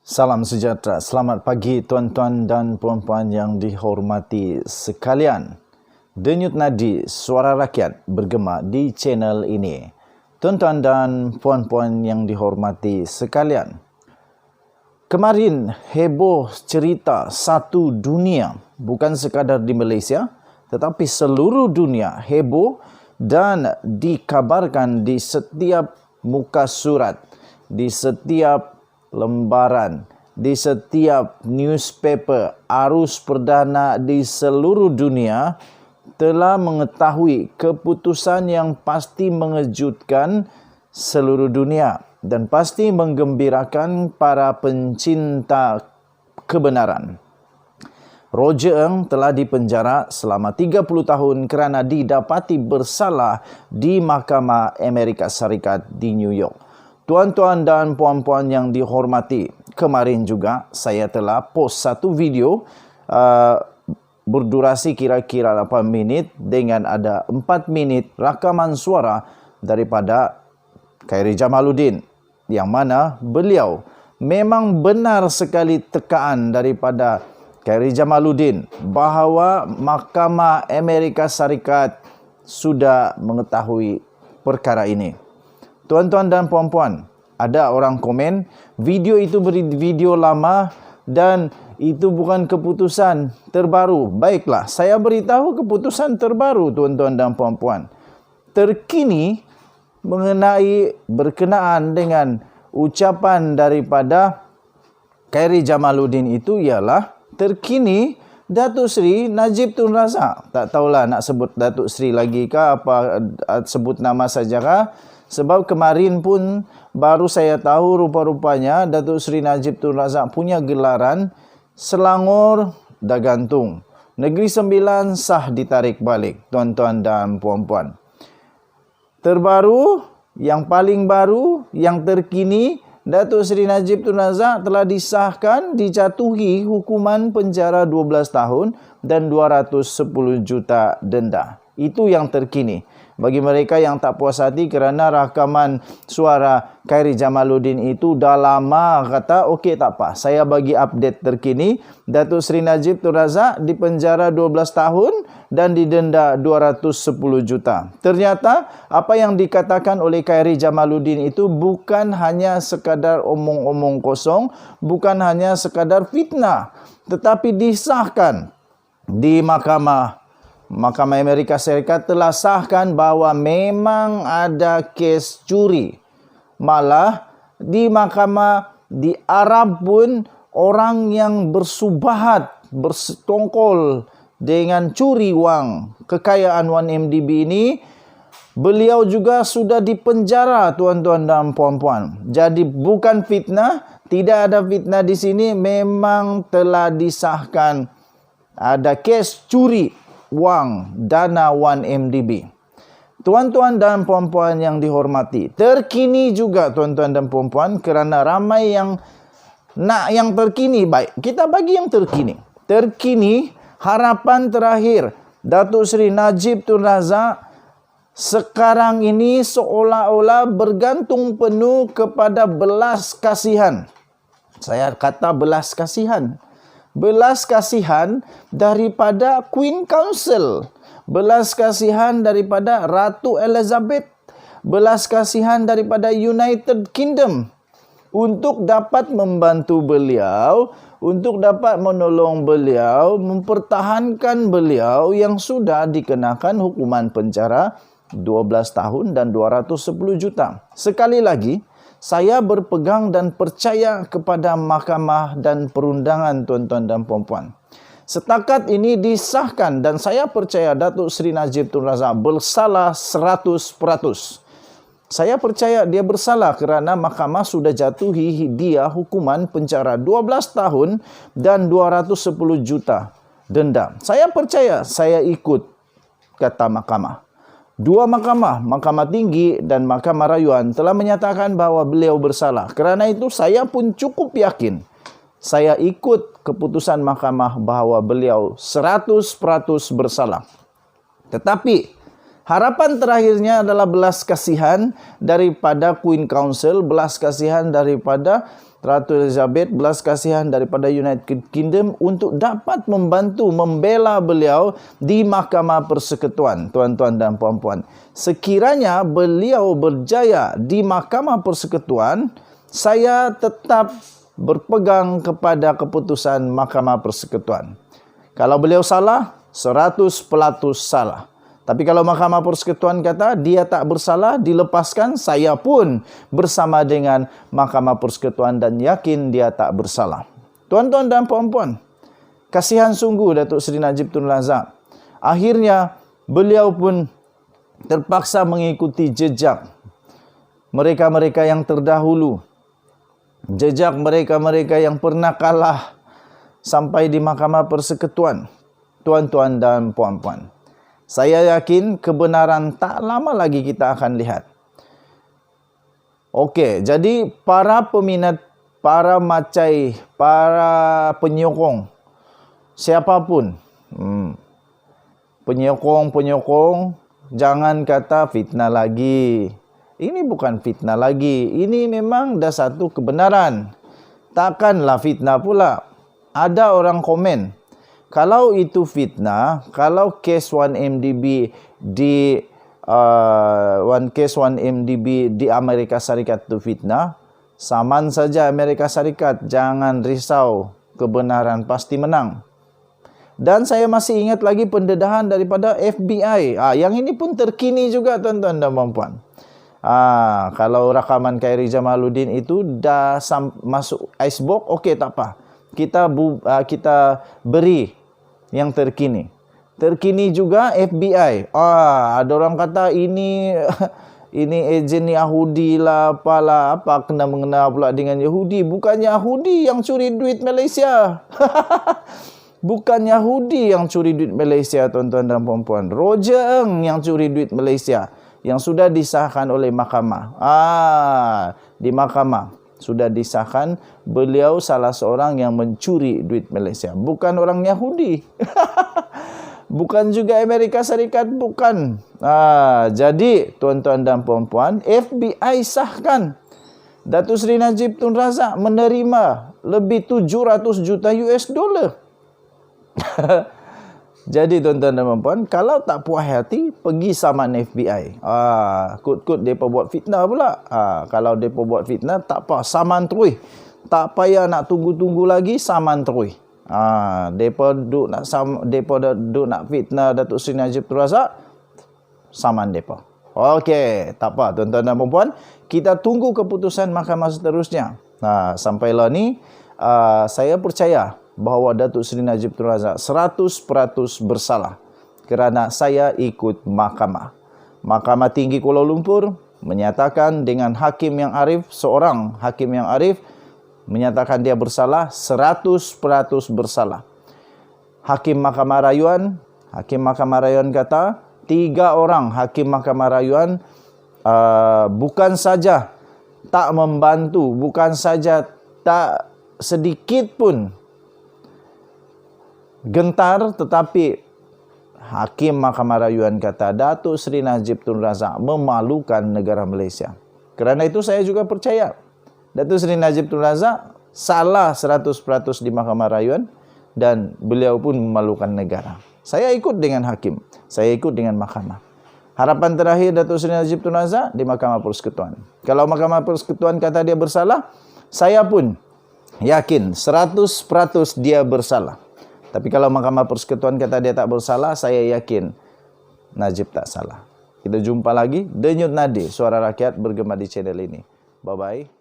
Salam sejahtera, selamat pagi tuan-tuan dan puan-puan yang dihormati sekalian. Denyut nadi suara rakyat bergema di channel ini. Tuan-tuan dan puan-puan yang dihormati sekalian. Kemarin heboh cerita satu dunia, bukan sekadar di Malaysia, tetapi seluruh dunia heboh dan dikabarkan di setiap muka surat, di setiap lembaran, di setiap newspaper, arus perdana di seluruh dunia telah mengetahui keputusan yang pasti mengejutkan seluruh dunia dan pasti menggembirakan para pencinta kebenaran. Roger Ng telah dipenjara selama 30 tahun kerana didapati bersalah di Mahkamah Amerika Syarikat di New York. Tuan-tuan dan puan-puan yang dihormati, kemarin juga saya telah post satu video berdurasi kira-kira 8 minit dengan ada 4 minit rakaman suara daripada Khairy Jamaluddin, yang mana beliau memang benar sekali tekaan daripada Khairy Jamaluddin bahawa Mahkamah Amerika Syarikat sudah mengetahui perkara ini. Tuan-tuan dan puan-puan, ada orang komen, video itu video lama dan itu bukan keputusan terbaru. Baiklah, saya beritahu keputusan terbaru tuan-tuan dan puan-puan. Terkini berkenaan dengan ucapan daripada Khairy Jamaluddin itu ialah terkini Datuk Seri Najib Tun Razak. Tak tahulah nak sebut Datuk Seri lagi ke apa, sebut nama sajakah? Sebab kemarin pun baru saya tahu rupa-rupanya Datuk Seri Najib Tun Razak punya gelaran Selangor dah gantung. Negeri Sembilan sah ditarik balik, tuan-tuan dan puan-puan. Terbaru, yang paling baru, yang terkini, Datuk Seri Najib Tun Razak telah disahkan dijatuhi hukuman penjara 12 tahun dan 210 juta denda. Itu yang terkini. Bagi mereka yang tak puas hati kerana rakaman suara Khairy Jamaluddin itu dah lama, kata okey tak apa, saya bagi update terkini. Datuk Seri Najib Tun Razak dipenjara 12 tahun dan didenda 210 juta. Ternyata apa yang dikatakan oleh Khairy Jamaluddin itu bukan hanya sekadar omong-omong kosong, bukan hanya sekadar fitnah, tetapi disahkan di Mahkamah Amerika Syarikat telah sahkan bahawa memang ada kes curi. Malah di mahkamah di Arab pun orang yang bersubahat, bersetongkol dengan curi wang kekayaan 1MDB ini, beliau juga sudah dipenjara, tuan-tuan dan puan-puan. Jadi bukan fitnah, tidak ada fitnah di sini, memang telah disahkan ada kes curi wang dana 1MDB. Tuan-tuan dan puan-puan yang dihormati, terkini juga tuan-tuan dan puan-puan kerana ramai yang nak yang terkini. Baik, kita bagi yang terkini. Terkini, harapan terakhir Datuk Seri Najib Tun Razak sekarang ini seolah-olah bergantung penuh kepada belas kasihan. Saya kata belas kasihan. Belas kasihan daripada Queen Council, belas kasihan daripada Ratu Elizabeth, belas kasihan daripada United Kingdom untuk dapat membantu beliau, untuk dapat menolong beliau, mempertahankan beliau yang sudah dikenakan hukuman penjara 12 tahun dan 210 juta. Sekali lagi, saya berpegang dan percaya kepada mahkamah dan perundangan, tuan-tuan dan puan-puan. Setakat ini disahkan dan saya percaya Datuk Seri Najib Tun Razak bersalah 100%. Saya percaya dia bersalah kerana mahkamah sudah jatuhi dia hukuman penjara 12 tahun dan 210 juta denda. Saya percaya, saya ikut kata mahkamah. Dua mahkamah, Mahkamah Tinggi dan Mahkamah Rayuan telah menyatakan bahawa beliau bersalah. Kerana itu saya pun cukup yakin. Saya ikut keputusan mahkamah bahawa beliau 100% bersalah. Tetapi harapan terakhirnya adalah belas kasihan daripada Queen Council, belas kasihan daripada Ratu Elizabeth belas kasihan daripada United Kingdom untuk dapat membantu membela beliau di Mahkamah Persekutuan. Tuan-tuan dan puan-puan, sekiranya beliau berjaya di Mahkamah Persekutuan, saya tetap berpegang kepada keputusan Mahkamah Persekutuan. Kalau beliau salah, 100% salah. Tapi kalau Mahkamah Persekutuan kata dia tak bersalah, dilepaskan, saya pun bersama dengan Mahkamah Persekutuan dan yakin dia tak bersalah. Tuan-tuan dan puan-puan, kasihan sungguh Datuk Seri Najib Tun Razak. Akhirnya beliau pun terpaksa mengikuti jejak mereka-mereka yang terdahulu. Jejak mereka-mereka yang pernah kalah sampai di Mahkamah Persekutuan. Tuan-tuan dan puan-puan, saya yakin kebenaran tak lama lagi kita akan lihat. Okey, jadi para peminat, para macai, para penyokong, siapapun, penyokong, jangan kata fitnah lagi. Ini bukan fitnah lagi. Ini memang dah satu kebenaran. Takkanlah fitnah pula. Ada orang komen, kalau itu fitnah, kalau kes 1MDB di kes 1MDB di Amerika Serikat itu fitnah, saman saja Amerika Serikat, jangan risau, kebenaran pasti menang. Dan saya masih ingat lagi pendedahan daripada FBI. Yang ini pun terkini juga tuan-tuan dan puan-puan. Kalau rakaman Khairi Jamaluddin itu dah masuk icebox, okey tak apa. Kita beri yang terkini. Terkini juga FBI. Ada orang kata ini ejen Yahudi lah, apalah, apa kena mengena pula dengan Yahudi. Bukan Yahudi yang curi duit Malaysia. Bukan Yahudi yang curi duit Malaysia, tuan-tuan dan puan-puan. Roger Ng yang curi duit Malaysia, yang sudah disahkan oleh mahkamah. Di mahkamah sudah disahkan beliau salah seorang yang mencuri duit Malaysia. Bukan orang Yahudi. Bukan juga Amerika Serikat, bukan. Jadi tuan-tuan dan puan-puan, FBI sahkan Datuk Seri Najib Tun Razak menerima lebih 700 juta US dollar. Jadi tuan-tuan dan puan-puan, kalau tak puas hati, pergi saman FBI. Kut-kut mereka buat fitnah pula. Kalau mereka buat fitnah, tak apa, saman terus. Tak payah nak tunggu-tunggu lagi, saman terus. Mereka duk nak fitnah Datuk Seri Najib Tun Razak, saman mereka. Okey, tak apa tuan-tuan dan puan-puan, kita tunggu keputusan mahkamah seterusnya. Sampailah ni, saya percaya bahawa Datuk Seri Najib Tun Razak 100% bersalah kerana saya ikut mahkamah. Mahkamah Tinggi Kuala Lumpur menyatakan dengan hakim yang arif, seorang hakim yang arif menyatakan dia bersalah, 100% bersalah. Hakim Mahkamah Rayuan kata 3 orang hakim Mahkamah Rayuan bukan saja tak membantu, bukan saja tak sedikit pun gentar, tetapi hakim Mahkamah Rayuan kata Datuk Seri Najib Tun Razak memalukan negara Malaysia. Kerana itu saya juga percaya Datuk Seri Najib Tun Razak salah 100% di Mahkamah Rayuan dan beliau pun memalukan negara. Saya ikut dengan hakim, saya ikut dengan mahkamah. Harapan terakhir Datuk Seri Najib Tun Razak di Mahkamah Persekutuan. Kalau Mahkamah Persekutuan kata dia bersalah, saya pun yakin 100% dia bersalah. Tapi kalau Mahkamah Persekutuan kata dia tak bersalah, saya yakin Najib tak salah. Kita jumpa lagi. Denyut Nadi, suara rakyat bergema di channel ini. Bye-bye.